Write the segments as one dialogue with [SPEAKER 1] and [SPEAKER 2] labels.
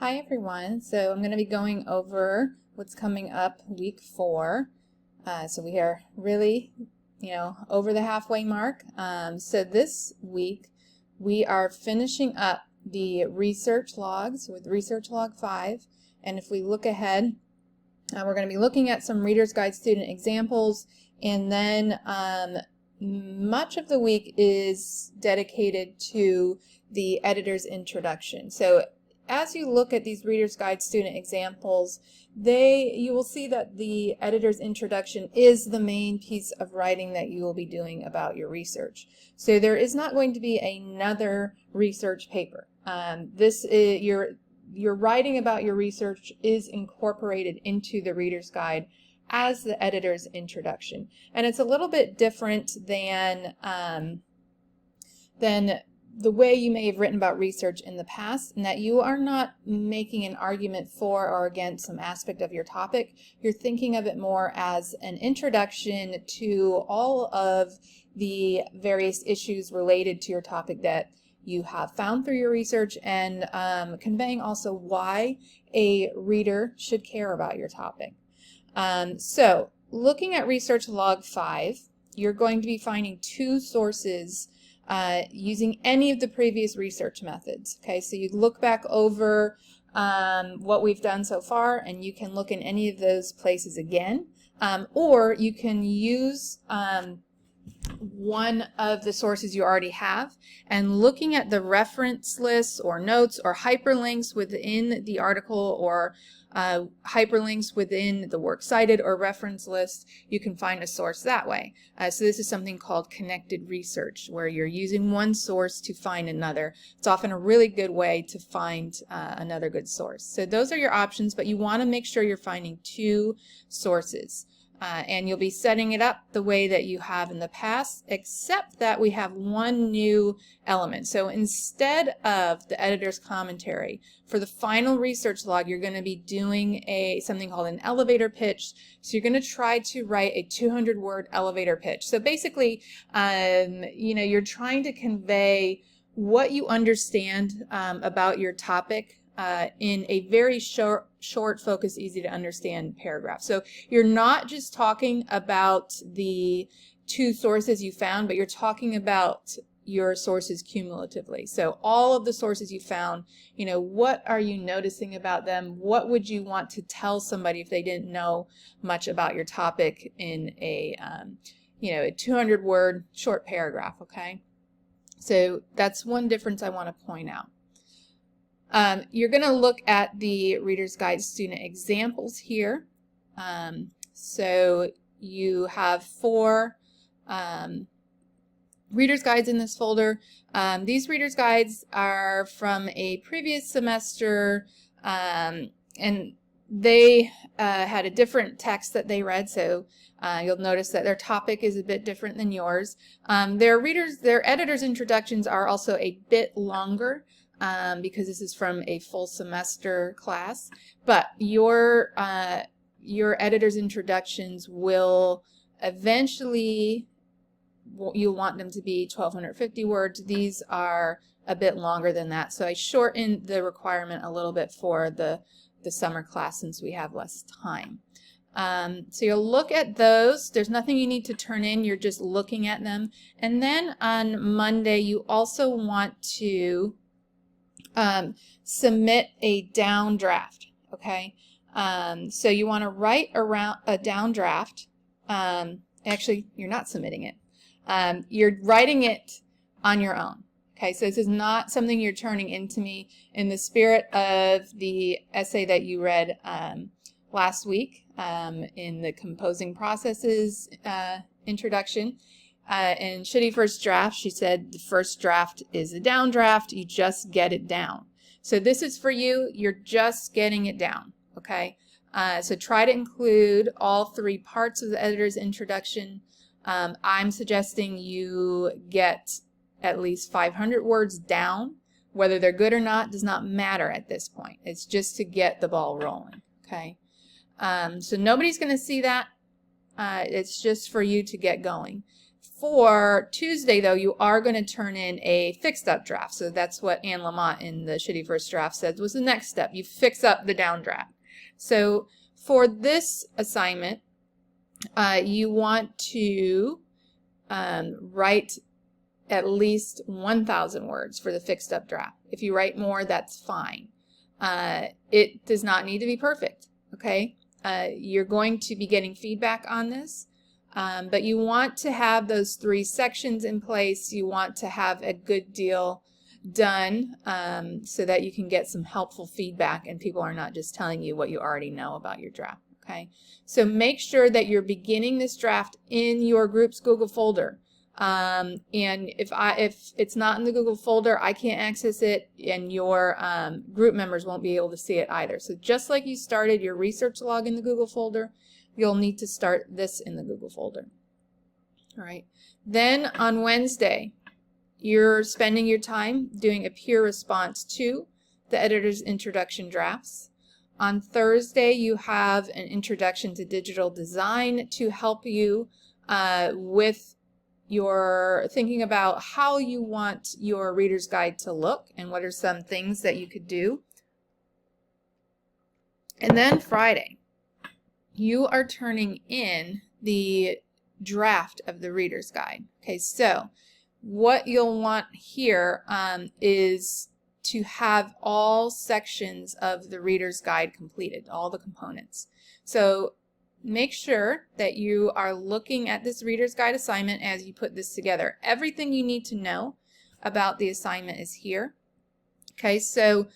[SPEAKER 1] Hi everyone. So I'm going to be going over what's coming up week 4. So we are really, over the halfway mark. So this week we are finishing up the research logs with Research Log 5. And if we look ahead, we're going to be looking at some Reader's Guide student examples, and then much of the week is dedicated to the editor's introduction. So as you look at these Reader's Guide student examples, you will see that the editor's introduction is the main piece of writing that you will be doing about your research. So there is not going to be another research paper. Your writing about your research is incorporated into the Reader's Guide as the editor's introduction. And it's a little bit different than the way you may have written about research in the past, in that you are not making an argument for or against some aspect of your topic. You're thinking of it more as an introduction to all of the various issues related to your topic that you have found through your research, and conveying also why a reader should care about your topic. So looking at Research Log 5, you're going to be finding 2 sources using any of the previous research methods. Okay, so you look back over what we've done so far, and you can look in any of those places again, or you can use one of the sources you already have, and looking at the reference lists or notes or hyperlinks within the article, or hyperlinks within the works cited or reference list, you can find a source that way. So this is something called connected research, where you're using one source to find another. It's often a really good way to find another good source. So those are your options, but you want to make sure you're finding 2 sources. And you'll be setting it up the way that you have in the past, except that we have one new element. So instead of the editor's commentary, for the final research log, you're going to be doing something called an elevator pitch. So you're going to try to write a 200-word elevator pitch. So basically, you're trying to convey what you understand about your topic in a very short, focused, easy to understand paragraph. So you're not just talking about the 2 sources you found, but you're talking about your sources cumulatively. So all of the sources you found, what are you noticing about them? What would you want to tell somebody if they didn't know much about your topic in a 200-word short paragraph, okay? So that's one difference I want to point out. You're going to look at the Reader's Guide student examples here. So you have 4 Reader's Guides in this folder. These Reader's Guides are from a previous semester, and they had a different text that they read, so you'll notice that their topic is a bit different than yours. Their editor's introductions are also a bit longer, because this is from a full semester class, but your editor's introductions will eventually, you'll want them to be 1,250 words. These are a bit longer than that, so I shortened the requirement a little bit for the summer class since we have less time. So you'll look at those. There's nothing you need to turn in, you're just looking at them. And then on Monday you also want to submit a down draft, okay? So you want to write around a down draft. Actually, you're not submitting it. You're writing it on your own, okay? So this is not something you're turning into me. In the spirit of the essay that you read last week in the composing processes introduction, in Shitty First Draft, she said the first draft is a down draft. You just get it down. So this is for you. You're just getting it down, okay? So try to include all 3 parts of the editor's introduction. I'm suggesting you get at least 500 words down. Whether they're good or not does not matter at this point. It's just to get the ball rolling, okay? So nobody's going to see that. It's just for you to get going. For Tuesday, though, you are going to turn in a fixed up draft. So that's what Anne Lamott in the Shitty First Draft said was the next step. You fix up the down draft. So for this assignment, you want to write at least 1,000 words for the fixed up draft. If you write more, that's fine. It does not need to be perfect, okay? You're going to be getting feedback on this, but you want to have those 3 sections in place. You want to have a good deal done so that you can get some helpful feedback and people are not just telling you what you already know about your draft, okay? So make sure that you're beginning this draft in your group's Google folder. And if it's not in the Google folder, I can't access it, and your group members won't be able to see it either. So just like you started your research log in the Google folder, you'll need to start this in the Google folder. All right. Then on Wednesday, you're spending your time doing a peer response to the editor's introduction drafts. On Thursday, you have an introduction to digital design to help you with your thinking about how you want your reader's guide to look and what are some things that you could do. And then Friday, you are turning in the draft of the reader's guide. Okay, so what you'll want here is to have all sections of the reader's guide completed, all the components. So make sure that you are looking at this reader's guide assignment as you put this together. Everything you need to know about the assignment is here. Okay, so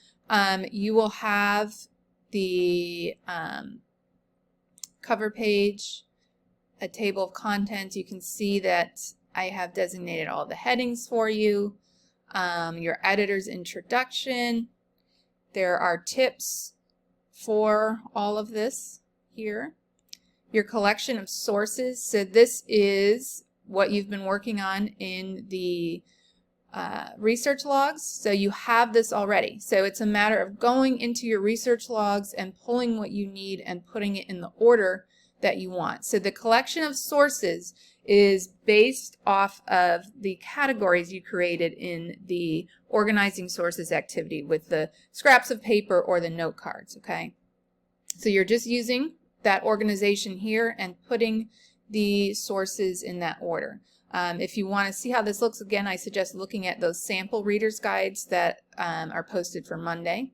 [SPEAKER 1] you will have the cover page, a table of contents. You can see that I have designated all the headings for you. Your editor's introduction. There are tips for all of this here. Your collection of sources. So this is what you've been working on in the research logs. So you have this already. So it's a matter of going into your research logs and pulling what you need and putting it in the order that you want. So the collection of sources is based off of the categories you created in the organizing sources activity with the scraps of paper or the note cards, okay? So you're just using that organization here and putting the sources in that order. If you want to see how this looks, again, I suggest looking at those sample reader's guides that are posted for Monday.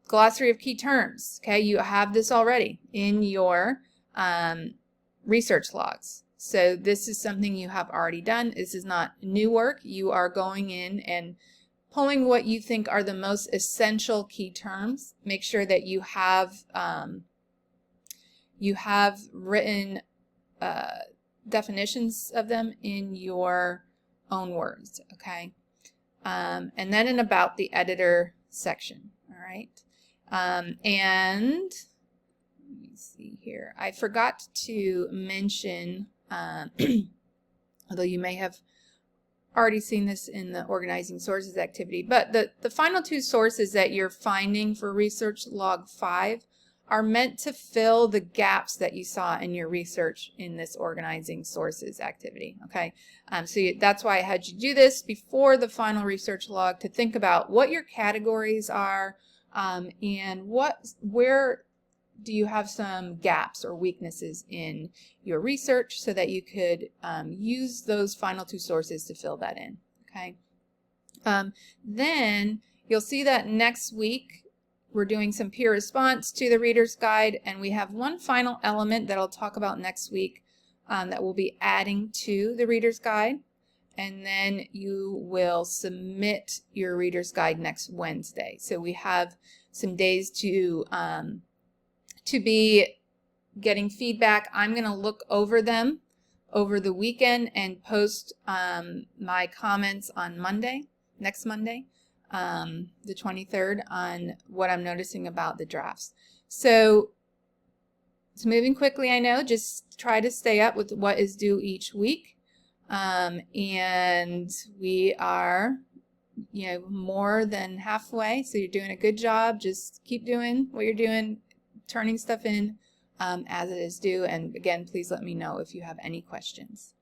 [SPEAKER 1] Glossary of key terms, okay? You have this already in your research logs. So this is something you have already done. This is not new work. You are going in and pulling what you think are the most essential key terms. Make sure that you have written definitions of them in your own words, okay? And then in about the editor section, all right? And let me see here. I forgot to mention, although you may have already seen this in the organizing sources activity, but the final 2 sources that you're finding for research log 5 are meant to fill the gaps that you saw in your research in this organizing sources activity, okay? That's why I had you do this before the final research log to think about what your categories are and where do you have some gaps or weaknesses in your research so that you could use those final 2 sources to fill that in, okay? Then you'll see that next week we're doing some peer response to the reader's guide, and we have one final element that I'll talk about next week that we'll be adding to the reader's guide, and then you will submit your reader's guide next Wednesday. So we have some days to be getting feedback. I'm going to look over them over the weekend and post my comments on Monday, next Monday. The 23rd, on what I'm noticing about the drafts. So it's moving quickly, I know. Just try to stay up with what is due each week. And we are, more than halfway. So you're doing a good job. Just keep doing what you're doing, turning stuff in as it is due. And again, please let me know if you have any questions.